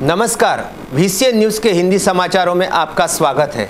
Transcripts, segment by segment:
नमस्कार, VCN news के हिंदी समाचारों में आपका स्वागत है।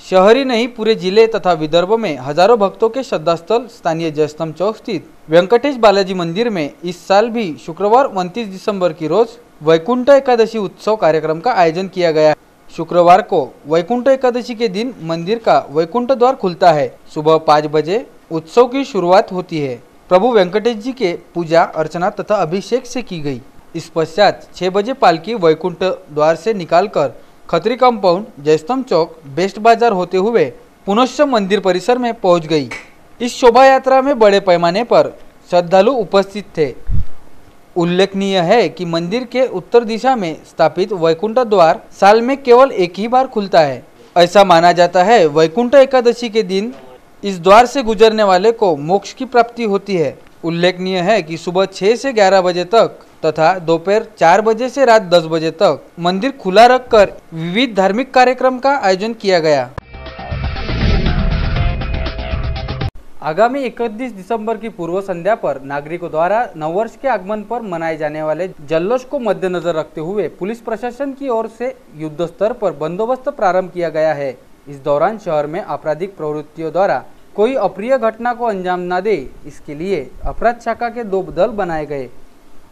शहरी नहीं पूरे जिले तथा विदर्भ में हजारों भक्तों के श्रद्धास्थल स्थानीय जयस्तंभ चौक स्थित वेंकटेश बालाजी मंदिर में इस साल भी शुक्रवार 29 दिसंबर की रोज वैकुंठ एकादशी उत्सव कार्यक्रम का आयोजन किया गया। शुक्रवार को वैकुंठ एकादशी के दिन मंदिर का वैकुंठ द्वार खुलता है। सुबह 5 बजे उत्सव की शुरुआत होती है। प्रभु वेंकटेश जी के पूजा अर्चना तथा अभिषेक से की गई। इस पश्चात 6 बजे पालकी वैकुंठ द्वार से निकालकर खत्री कंपाउंड, जयस्तंभ चौक, बेस्ट बाजार होते हुए पुनश्च मंदिर परिसर में पहुंच गई। इस शोभा यात्रा में बड़े पैमाने पर श्रद्धालु उपस्थित थे। उल्लेखनीय है कि मंदिर के उत्तर दिशा में स्थापित वैकुंठ द्वार साल में केवल एक ही बार खुलता है। ऐसा माना जाता है वैकुंठ एकादशी के दिन इस द्वार से गुजरने वाले को मोक्ष की प्राप्ति होती है। उल्लेखनीय है कि सुबह 6 से 11 बजे तक तथा दोपहर 4 बजे से रात 10 बजे तक मंदिर खुला रखकर विविध धार्मिक कार्यक्रम का आयोजन किया गया। आगामी 31 दिसंबर की पूर्व संध्या पर नागरिकों द्वारा नववर्ष के आगमन पर मनाए जाने वाले जल्लोष को मद्देनजर रखते हुए पुलिस प्रशासन की ओर से युद्ध स्तर पर बंदोबस्त प्रारंभ किया गया है। इस दौरान शहर में आपराधिक प्रवृत्तियों द्वारा कोई अप्रिय घटना को अंजाम न दे, इसके लिए अपराध शाखा के 2 दल बनाए गए,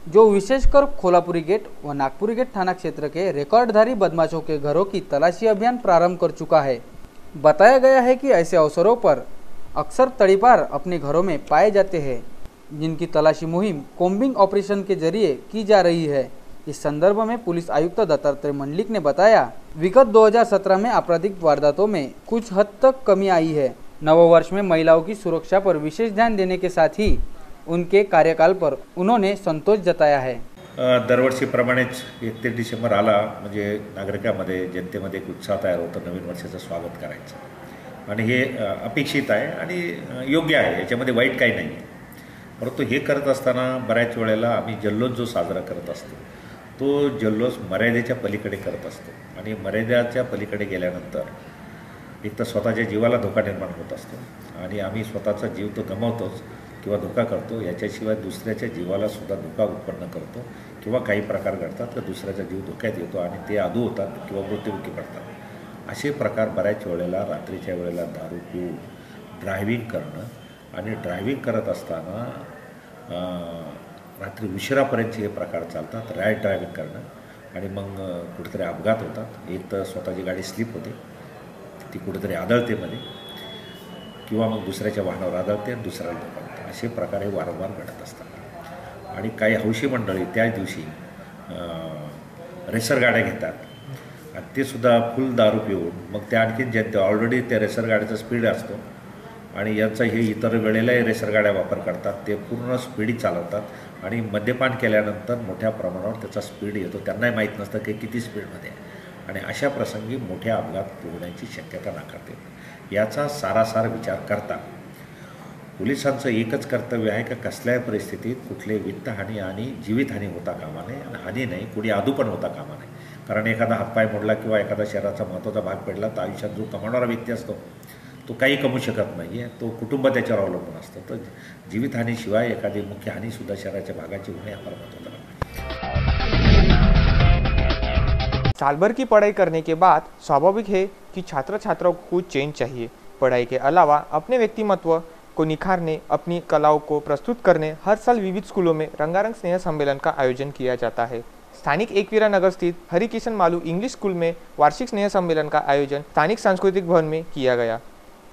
जो विशेषकर खोलापुरी गेट व नागपुरी गेट थाना क्षेत्र के रिकॉर्डधारी बदमाशों के घरों की तलाशी अभियान प्रारंभ कर चुका है। बताया गया है कि ऐसे अवसरों पर अक्सर तड़ीपार अपने घरों में पाए जाते हैं, जिनकी तलाशी मुहिम कोम्बिंग ऑपरेशन के जरिए की जा रही है। इस संदर्भ में पुलिस आयुक्त दत्तात्रेय मंडलिक ने बताया, विगत 2017 में आपराधिक वारदातों में कुछ हद तक कमी आई है। नववर्ष में महिलाओं की सुरक्षा पर विशेष ध्यान देने के साथ ही उनके कार्यकाल पर उन्होंने संतोष जताया है। दरवर्षीप्रमाणेच 31 डिसेंबर आला म्हणजे नागरिकांमध्ये, जनतेमध्ये एक उत्साह तयार होतो नवीन वर्षाचं स्वागत करायचं, आणि हे अपेक्षित आहे आणि योग्य आहे, याच्यामध्ये वाईट काही नाही। परंतु हे करत असताना बऱ्याच वेळेला आम्ही जल्लोष जो साजरा करत असतो तो जल्लोष मर्यादेच्या पलीकडे करत असतो, आणि मर्यादेच्या पलीकडे गेल्यानंतर एक तर स्वतःच्या जीवाला धोका निर्माण होत असतो, आणि आम्ही स्वतःचा जीव तो गमावतोच किंवा धोका करतो। याच्याशिवाय दुसऱ्याच्या जीवाला सुद्धा धोका उत्पन्न करतो, किंवा काही प्रकार घडतात तर दुसऱ्याचा जीव धोक्यात येतो आणि ते अधू होतात किंवा मृत्युमुखी पडतात। असे प्रकार बऱ्याच वेळेला रात्रीच्या वेळेला दारू पिऊन ड्रायव्हिंग करणं, आणि ड्रायव्हिंग करत असताना रात्री उशिरापर्यंत हे प्रकार चालतात, रॅश ड्रायव्हिंग करणं, आणि मग कुठेतरी अपघात होतात। एक तर स्वतःची गाडी स्लिप होते, ती कुठेतरी आदळते मध्ये, किंवा मग दुसऱ्याच्या वाहनावर आदळते, दुसऱ्याला धोका होतो। असे प्रकार हे वारंवार घडत असतात। आणि काही हौशी मंडळी त्याच दिवशी रेसर गाड्या घेतात, आणि ते सुद्धा फुल दारू पिऊन मग त्या आणखीन जनते ऑलरेडी त्या रेसर गाड्याचा स्पीड असतो, आणि यांचा हे इतर वेळेलाही रेसर गाड्या वापर करतात, ते पूर्ण स्पीडी चालवतात, आणि मद्यपान केल्यानंतर मोठ्या प्रमाणावर त्याचा स्पीड येतो, त्यांनाही माहीत नसतं की किती स्पीडमध्ये, आणि अशा प्रसंगी मोठे अपघात होण्याची शक्यता नाकारते। याचा सारासार विचार करता पोलिसांचं एकच कर्तव्य आहे की कसल्याही परिस्थितीत कुठले वित्तहानी आणि जीवितहानी होता कामा नये, आणि हानी नाही, कुणी आदू पण होता कामा नये। कारण एखादा हातपाय मोडला किंवा एखादा शरीराचा महत्त्वाचा भाग पडला तर आयुष्यात जो कमावणारा व्यक्ती असतो तो काही कमवू शकत नाही आहे, तो कुटुंब त्याच्यावर अवलंबून असतं। तर जीवितहानीशिवाय एखादी मुख्य हानीसुद्धा शरीराच्या भागाची होणे हा फार महत्त्वाचा आहे। साल भर की पढ़ाई करने के बाद स्वाभाविक है कि छात्र छात्राओं को कुछ चेंज चाहिए। पढ़ाई के अलावा अपने व्यक्तिमत्व को निखारने, अपनी कलाओं को प्रस्तुत करने हर साल विविध स्कूलों में रंगारंग स्नेह सम्मेलन का आयोजन किया जाता है। स्थानिक एकवीरा नगर स्थित हरिकिशन मालू इंग्लिश स्कूल में वार्षिक स्नेह सम्मेलन का आयोजन स्थानिक सांस्कृतिक भवन में किया गया।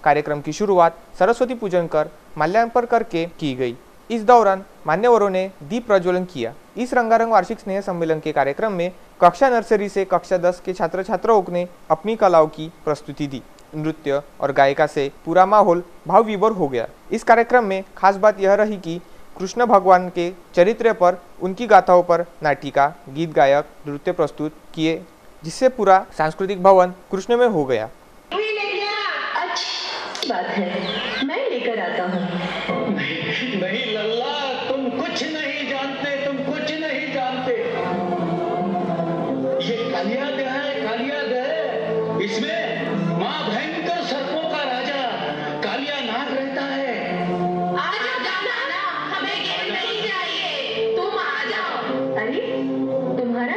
कार्यक्रम की शुरुआत सरस्वती पूजन कर माल्यार्पण करके की गई। इस दौरान मान्यवरों ने दीप प्रज्वलन किया। इस रंगारंग वार्षिक स्नेह सम्मेलन के कार्यक्रम में कक्षा नर्सरी से कक्षा 10 के छात्र छात्राओं ने अपनी कलाओं की प्रस्तुति दी। नृत्य और गायिका से पूरा माहौल भाव विभोर हो गया। इस कार्यक्रम में खास बात यह रही कि कृष्ण भगवान के चरित्र पर, उनकी गाथाओं पर नाटिका, गीत गायक, नृत्य प्रस्तुत किए, जिससे पूरा सांस्कृतिक भवन कृष्ण में हो गया। अच्छी बात है, मैं लेकर आता हूँ। नहीं लल्ला, तुम कुछ नहीं जानते, तुम कुछ नहीं जानते। ये कालिया दह है, कालिया दह। इसमें माँ भयंकर सर्पों का राजा कालिया नाग रहता है। आ जाओ नाना, हमें गेम नहीं चाहिए, तुम आ जाओ। अरे तुम्हारा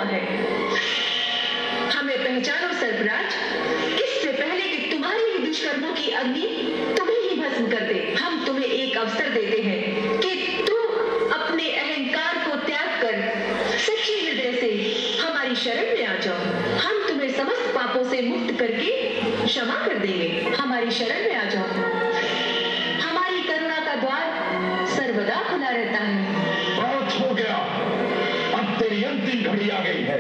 हुआ है। हमें पहचानो सरफराज, इससे पहले कि तुम्हारे ही दुष्कर्मों की अग्नि तुम्हें ही भस्म कर दे, हम तुम्हें एक अवसर देते हैं कि तुम अपने अहंकार को त्याग कर सच्चे हृदय से हमारी शरण में आ जाओ। हम तुम्हें समस्त पापों से मुक्त करके क्षमा कर देंगे। हमारी शरण में आ जाओ। हमारी करुणा का द्वार सर्वदा खुला रहता है। बहुत हो गया, अब तेरी अंतिम घड़ी आ गई है।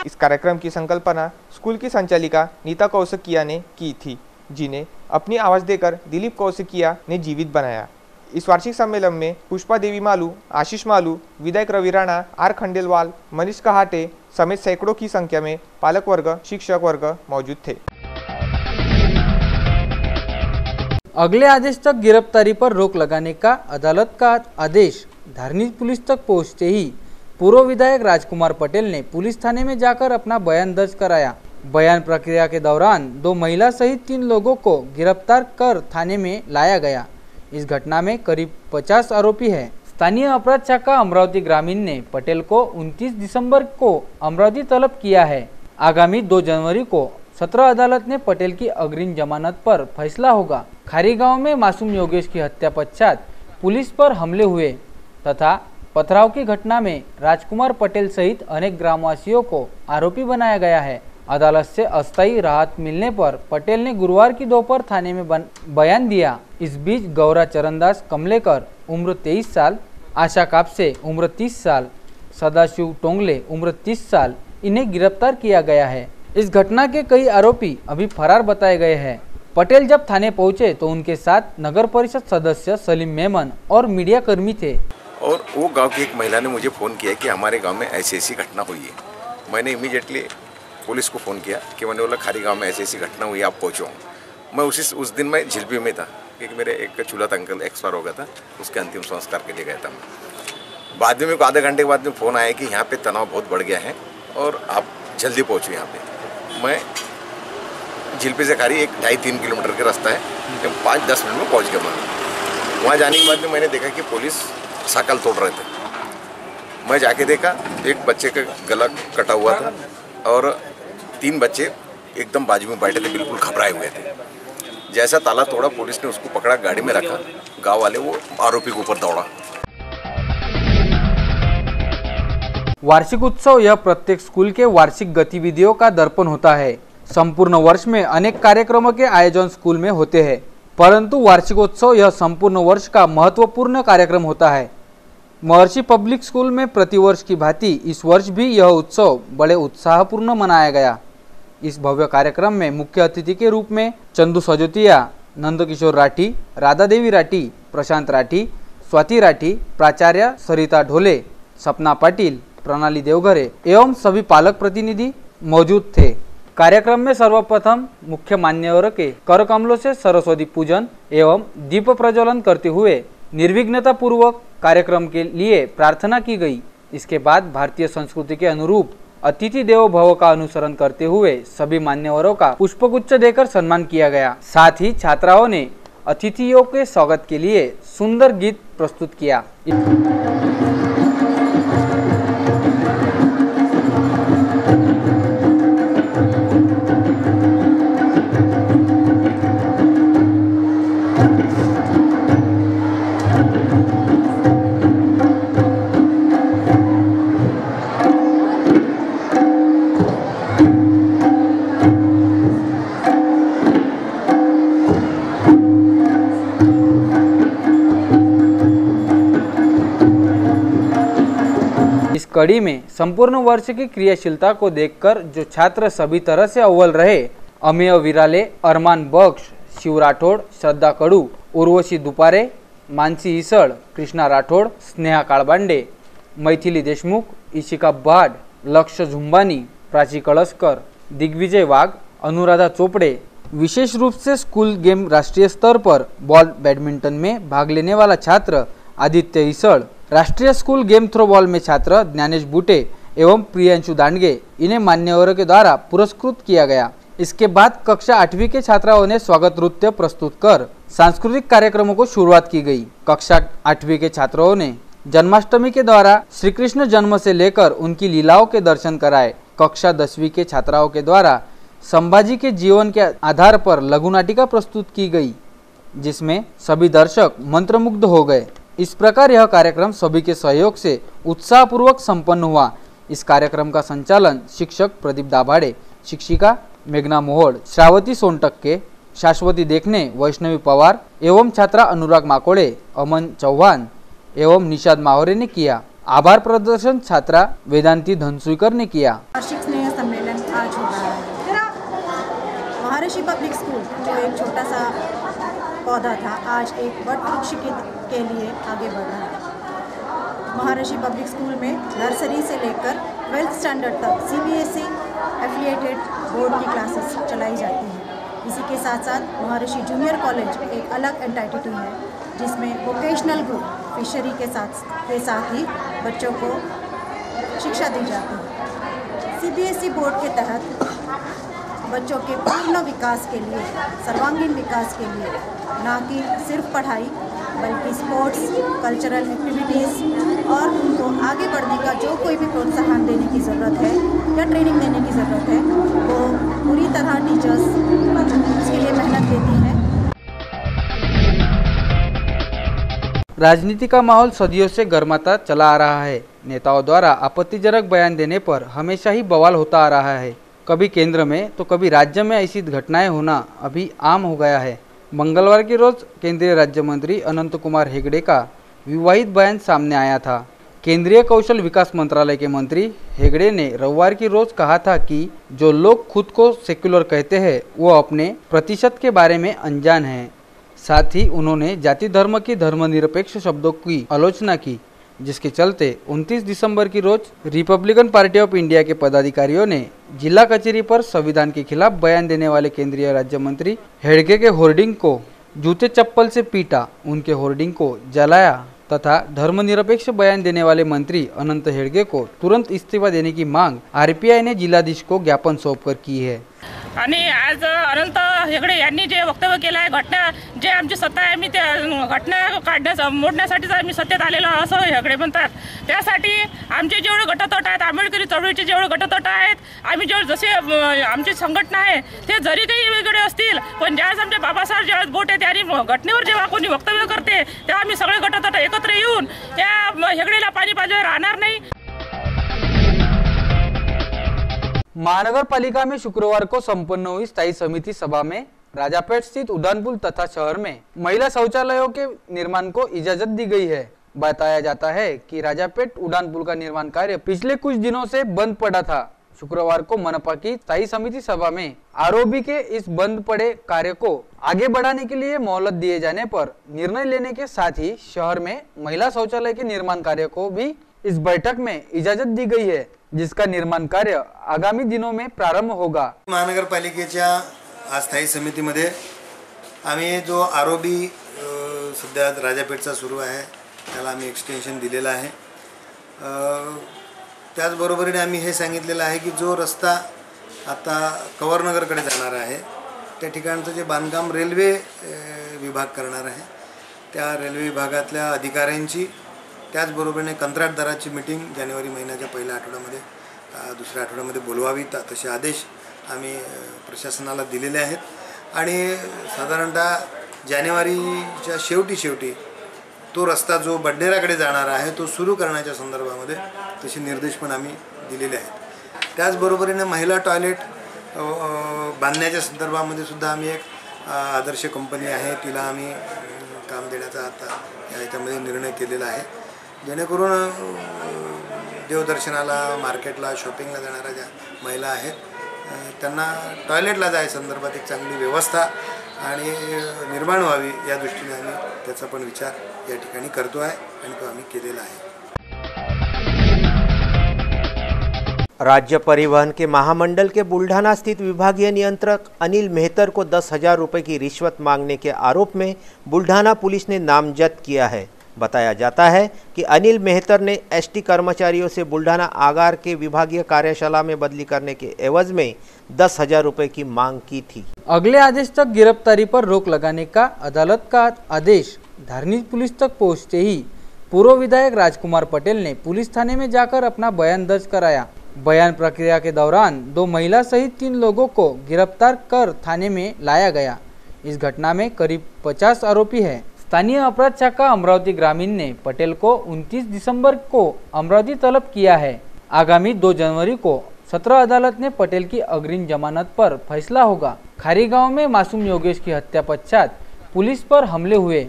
इस कार्यक्रम की संकल्पना स्कूल की संचालिका नीता कौशिकिया ने की थी, जिन्हें अपनी आवाज़ देकर दिलीप कौशिकिया ने जीवित बनाया। इस वार्षिक सम्मेलन में पुष्पा देवी मालू, आशीष मालू, विधायक रवि राणा, आर खंडेलवाल, मनीष कहाटे समेत सैकड़ों की संख्या में पालक वर्ग, शिक्षक वर्ग मौजूद थे। अगले आदेश तक गिरफ्तारी पर रोक लगाने का अदालत का आदेश धारनी पुलिस तक पहुंचते ही पूर्व विधायक राजकुमार पटेल ने पुलिस थाने में जाकर अपना बयान दर्ज कराया। बयान प्रक्रिया के दौरान 2 महिला सहित 3 लोगों को गिरफ्तार कर थाने में लाया गया। इस घटना में करीब 50 आरोपी हैं। स्थानीय अपराध शाखा अमरावती ग्रामीण ने पटेल को 29 दिसंबर को अमरावती तलब किया है। आगामी 2 जनवरी को सत्र अदालत ने पटेल की अग्रिम जमानत पर फैसला होगा। खारी गांव में मासूम योगेश की हत्या पश्चात पुलिस पर हमले हुए तथा पथराव की घटना में राजकुमार पटेल सहित अनेक ग्रामवासियों को आरोपी बनाया गया है। अदालत से अस्थायी राहत मिलने पर पटेल ने गुरुवार की दोपहर थाने में बयान दिया। इस बीच गौरा चरणदास कमलेकर उम्र 23 साल, आशा कापसे उम्र 30 साल, सदाशिव टोंगले उम्र 30 साल इन्हें गिरफ्तार किया गया है। इस घटना के कई आरोपी अभी फरार बताए गए हैं। पटेल जब थाने पहुंचे तो उनके साथ नगर परिषद सदस्य सलीम मेमन और मीडिया कर्मी थे। और वो गांव की एक महिला ने मुझे फ़ोन किया कि हमारे गांव में ऐसी घटना हुई है। मैंने इमीडिएटली पुलिस को फ़ोन किया कि मैंने बोला खारी गांव में ऐसी घटना हुई, आप पहुँचो। मैं उस दिन मैं झिलपी में था क्योंकि मेरे एक चूल्हा अंकल एक्सपायर हो गया था, उसके अंतिम संस्कार के लिए गया था मैं। बाद में मेरे को आधे घंटे के बाद में फ़ोन आया कि यहाँ पर तनाव बहुत बढ़ गया है और आप जल्दी पहुँचो यहाँ पर। मैं झिलपी से खारी 2.5-3 किलोमीटर का रास्ता है, 5-10 मिनट में पहुँच गया। मैं वहाँ जाने के बाद में मैंने देखा कि पुलिस साकल तोड़ रहे थे। मैं जाके देखा एक बच्चे का गला कटा हुआ था और 3 बच्चे एकदम बाजू में बैठे थे, बिल्कुल घबराए हुए थे। जैसा ताला तोड़ा पुलिस ने उसको पकड़ा, गाड़ी में रखा, गांव वाले वो आरोपी के ऊपर दौड़ा। वार्षिक उत्सव यह प्रत्येक स्कूल के वार्षिक गतिविधियों का दर्पण होता है। संपूर्ण वर्ष में अनेक कार्यक्रमों के आयोजन स्कूल में होते हैं, परंतु वार्षिकोत्सव यह संपूर्ण वर्ष का महत्वपूर्ण कार्यक्रम होता है। महर्षि पब्लिक स्कूल में प्रतिवर्ष की भांति इस वर्ष भी यह उत्सव बड़े उत्साहपूर्ण मनाया गया। इस भव्य कार्यक्रम में मुख्य अतिथि के रूप में चंदू सजोतिया, नंदकिशोर राठी, राधा देवी राठी, प्रशांत राठी, स्वाति राठी, प्राचार्य सरिता ढोले, सपना पाटिल, प्रणाली देवघरे एवं सभी पालक प्रतिनिधि मौजूद थे। कार्यक्रम में सर्वप्रथम मुख्य मान्यवरों के कर कमलों से सरस्वती पूजन एवं दीप प्रज्वलन करते हुए निर्विघ्नता पूर्वक कार्यक्रम के लिए प्रार्थना की गई। इसके बाद भारतीय संस्कृति के अनुरूप अतिथि देवो भव का अनुसरण करते हुए सभी मान्यवरों का पुष्पगुच्छ देकर सम्मान किया गया। साथ ही छात्राओं ने अतिथियों के स्वागत के लिए सुंदर गीत प्रस्तुत किया। कड़ी में संपूर्ण वर्ष की क्रियाशीलता को देखकर जो छात्र सभी तरह से अव्वल रहे, अमेय विराले, अरमान बख्श, शिव राठौड़, श्रद्धा कडू, उर्वशी दुपारे, मानसी इसळ, कृष्णा राठौड़, स्नेहा काळबांडे, मैथिली देशमुख, इशिका भाट, लक्ष्य झुंबानी, प्राची कळसकर, दिग्विजय वाघ, अनुराधा चोपड़े। विशेष रूप से स्कूल गेम राष्ट्रीय स्तर पर बॉल बैडमिंटन में भाग लेने वाला छात्र आदित्य इसड़, राष्ट्रीय स्कूल गेम थ्रो बॉल में छात्र ज्ञानेश बूटे एवं प्रियांशु दांडगे, इन्हें मान्यवरों के द्वारा पुरस्कृत किया गया। इसके बाद कक्षा 8वीं के छात्राओं ने स्वागत नृत्य प्रस्तुत कर सांस्कृतिक कार्यक्रमों को शुरुआत की गई। कक्षा 8वीं के छात्रों ने जन्माष्टमी के द्वारा श्री कृष्ण जन्म से लेकर उनकी लीलाओं के दर्शन कराए। कक्षा 10वीं के छात्राओं के द्वारा संभाजी के जीवन के आधार पर लघु नाटिका प्रस्तुत की गई, जिसमें सभी दर्शक मंत्रमुग्ध हो गए। इस प्रकार यह कार्यक्रम सभी के सहयोग से उत्साहपूर्वक संपन्न हुआ। इस कार्यक्रम का संचालन शिक्षक प्रदीप दाभाड़े, शिक्षिका मेघना मोहोड, श्रावती सोनटक्के, शाश्वती देखने, वैष्णवी पवार एवं छात्रा अनुराग माकोड़े, अमन चौहान एवं निषाद मावरे ने किया। आभार प्रदर्शन छात्रा वेदांती धनसुईकर ने किया। वार्षिक स्नेह सम्मेलन आज हो रहा है। महर्षि पब्लिक स्कूल जो एक छोटा सा पौधा था, आज एक वट वृक्ष के लिए आगे बढ़ रहा है। महर्षि पब्लिक स्कूल में नर्सरी से लेकर 12th स्टैंडर्ड तक CBSE एफिलिएटेड बोर्ड की क्लासेस चलाई जाती हैं। इसी के साथ साथ महर्षि जूनियर कॉलेज एक अलग एंटिटी है, जिसमें वोकेशनल ग्रुप फिशरी के साथ ही बच्चों को शिक्षा दी जाती है। CBSE बोर्ड के तहत बच्चों के पूर्ण विकास के लिए, सर्वांगीण विकास के लिए न कि सिर्फ पढ़ाई बल्कि स्पोर्ट्स, कल्चरल एक्टिविटीज़ और उनको आगे बढ़ने का जो कोई भी प्रोत्साहन देने की ज़रूरत है या ट्रेनिंग देने की ज़रूरत है, वो पूरी तरह टीचर्स उसके लिए मेहनत देती हैं। राजनीति का माहौल सदियों से गर्माता चला आ रहा है। नेताओं द्वारा आपत्तिजनक बयान देने पर हमेशा ही बवाल होता आ रहा है। कभी केंद्र में तो कभी राज्य में ऐसी घटनाएं होना अभी आम हो गया है। मंगलवार के रोज केंद्रीय राज्य मंत्री अनंत कुमार हेगड़े का विवादित बयान सामने आया था। केंद्रीय कौशल विकास मंत्रालय के मंत्री हेगड़े ने रविवार की रोज कहा था कि जो लोग खुद को सेक्युलर कहते हैं वो अपने प्रतिशत के बारे में अनजान हैं। साथ ही उन्होंने जाति धर्म की धर्मनिरपेक्ष शब्दों की आलोचना की, जिसके चलते 29 दिसंबर की रोज रिपब्लिकन पार्टी ऑफ इंडिया के पदाधिकारियों ने जिला कचहरी पर संविधान के खिलाफ बयान देने वाले केंद्रीय राज्य मंत्री हेगड़े के होर्डिंग को जूते चप्पल से पीटा, उनके होर्डिंग को जलाया तथा धर्मनिरपेक्ष बयान देने वाले मंत्री अनंत हेगड़े को तुरंत इस्तीफा देने की मांग RPI ने जिलाधीश को ज्ञापन सौंपकर की है। आणि आज अनंत हेगड़े यांनी जे वक्तव्य केलं आहे, घटना जे आमची सत्ता आहे आम्ही त्या घटना मोडण्यासाठीच आम्ही सत्तेत आलेलो असं हेगड़े म्हणतात। त्यासाठी आमचे जेवढे गटतट आहेत, आंबेडकरी चळवळीचे जेवढे गटतट आहेत, आम्ही जेवढे जसे आमची संघटना आहे ते जरी काही वेगळे असतील, पण ज्यावेळेस आमचे बाबासाहेब ज्यावेळेस बोटे त्यांनी घटनेवर जेव्हा कोणी वक्तव्य करते तेव्हा आम्ही सगळे गटतट एकत्र येऊन त्या हेगड़ेला पाणी पाजल्यावर राहणार नाही। महानगर पालिका में शुक्रवार को संपन्न हुई स्थायी समिति सभा में राजापेट स्थित उड़ानपुल तथा शहर में महिला शौचालयों के निर्माण को इजाजत दी गई है। बताया जाता है कि राजापेट उड़ानपुल का निर्माण कार्य पिछले कुछ दिनों से बंद पड़ा था। शुक्रवार को मनपा की स्थायी समिति सभा में ROB के इस बंद पड़े कार्य को आगे बढ़ाने के लिए मोहलत दिए जाने पर निर्णय लेने के साथ ही शहर में महिला शौचालय के निर्माण कार्य को भी इस बैठक में इजाजत दी गई है, जिसका निर्माण कार्य आगामी दिनों में प्रारंभ होगा। महानगरपालिकेच्या अस्थायी समितीमध्ये आम्ही जो ROB सध्या राजापेठचा सुरू आहे त्याला आम्ही एक्सटेन्शन दिलेला आहे। त्याचबरोबरीने आम्ही हे सांगितलेलं आहे की जो रस्ता आता कवरनगरकडे जाणार आहे त्या ठिकाणचं जे बांधकाम रेल्वे विभाग करणार आहे, त्या रेल्वे विभागातल्या अधिकाऱ्यांची त्याचबरोबरीने कंत्राटदाराची मीटिंग जानेवारी महिन्याच्या पहिल्या आठवड्यामध्ये दुसऱ्या आठवड्यामध्ये बोलवावी, तसे आदेश आम्ही प्रशासनाला दिलेले आहेत। आणि साधारणतः जानेवारीच्या शेवटी तो रस्ता जो बडनेराकडे जाणार आहे तो सुरू करण्याच्या संदर्भामध्ये तसे निर्देश पण आम्ही दिलेले आहेत। त्याचबरोबरीने महिला टॉयलेट बांधण्याच्या संदर्भामध्ये सुद्धा आम्ही एक आदर्श कंपनी आहे तिला आम्ही काम देण्याचा आता याच्यामध्ये निर्णय केलेला आहे, जेणेकरून देवदर्शनाला, मार्केटला, शॉपिंगला जाणाऱ्या ज्या महिला आहेत त्यांना टॉयलेटला जाय संदर्भात एक चांगली व्यवस्था आणि निर्माण व्हावी या दृष्टीने आम्ही त्याचा पण विचार या ठिकाणी करतो आहे आणि तो आम्ही केलेला आहे। राज्य परिवहन के महामंडल के बुल्ढाना स्थित विभागीय नियंत्रक अनिल मेहतर को 10,000 रुपये की रिश्वत मांगने के आरोप में बुल्ढाना पुलिस ने नामजद किया है। बताया जाता है कि अनिल मेहतर ने एसटी कर्मचारियों से बुल्ढाना आगार के विभागीय कार्यशाला में बदली करने के एवज में 10,000 रुपये की मांग की थी। अगले आदेश तक गिरफ्तारी पर रोक लगाने का अदालत का आदेश धारनी पुलिस तक पहुंचते ही पूर्व विधायक राजकुमार पटेल ने पुलिस थाने में जाकर अपना बयान दर्ज कराया। बयान प्रक्रिया के दौरान 2 महिला सहित 3 लोगों को गिरफ्तार कर थाने में लाया गया। इस घटना में करीब 50 आरोपी हैं। स्थानीय अपराध शाखा अमरावती ग्रामीण ने पटेल को 29 दिसंबर को अमरावती तलब किया है। आगामी 2 जनवरी को सत्र अदालत ने पटेल की अग्रिम जमानत पर फैसला होगा। खारी गांव में मासूम योगेश की हत्या पश्चात पुलिस पर हमले हुए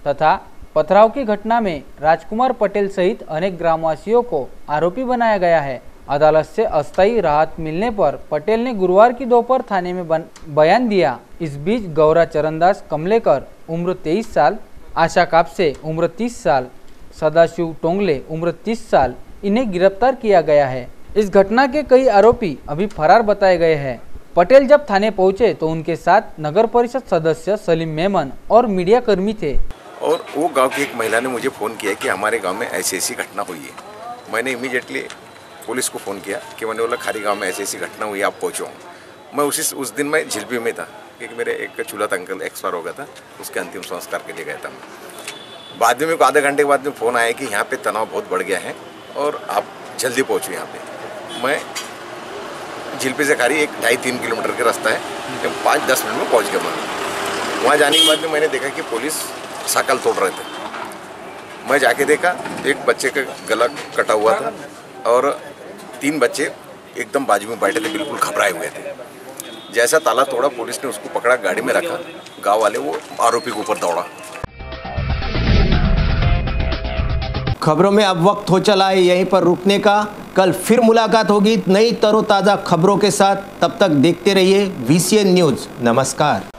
तथा पथराव की घटना में राजकुमार पटेल सहित अनेक ग्रामवासियों को आरोपी बनाया गया है। अदालत से अस्थायी राहत मिलने पर पटेल ने गुरुवार की दोपहर थाने में बयान दिया। इस बीच गौरा चरणदास कमलेकर उम्र 23 साल, आशा कापसे उम्र 30 साल, सदाशिव टोंगले उम्र 30 साल इन्हें गिरफ्तार किया गया है। इस घटना के कई आरोपी अभी फरार बताए गए हैं। पटेल जब थाने पहुंचे तो उनके साथ नगर परिषद सदस्य सलीम मेमन और मीडिया कर्मी थे। और वो गांव की एक महिला ने मुझे फ़ोन किया कि हमारे गांव में ऐसी घटना हुई है। मैंने इमीडिएटली पुलिस को फ़ोन किया कि मैंने बोला खारी गांव में ऐसी घटना हुई, आप पहुँचो। मैं उस दिन मैं झिलपी में था क्योंकि मेरे एक चूल्हा अंकल एक्सपायर हो गया था, उसके अंतिम संस्कार के लिए गया था। बाद में मेरे को आधे घंटे के बाद में फ़ोन आया कि यहाँ पे तनाव बहुत बढ़ गया है और आप जल्दी पहुँचो यहाँ पे। मैं झिलपी से खारी 2.5-3 किलोमीटर का रास्ता है, 5-10 मिनट में पहुँच गया। मैं वहाँ जाने के बाद में मैंने देखा कि पुलिस साकल तोड़ रहे थे। मैं जाके देखा एक बच्चे का गला कटा हुआ था और 3 बच्चे एकदम बाजू में बैठे थे, बिल्कुल घबराए हुए थे। जैसा ताला तोड़ा पुलिस ने उसको पकड़ा, गाड़ी में रखा। गांव वाले वो आरोपी के ऊपर दौड़ा। खबरों में अब वक्त हो चला है यहीं पर रुकने का। कल फिर मुलाकात होगी नई तरोताज़ा खबरों के साथ। तब तक देखते रहिए VCN न्यूज़। नमस्कार।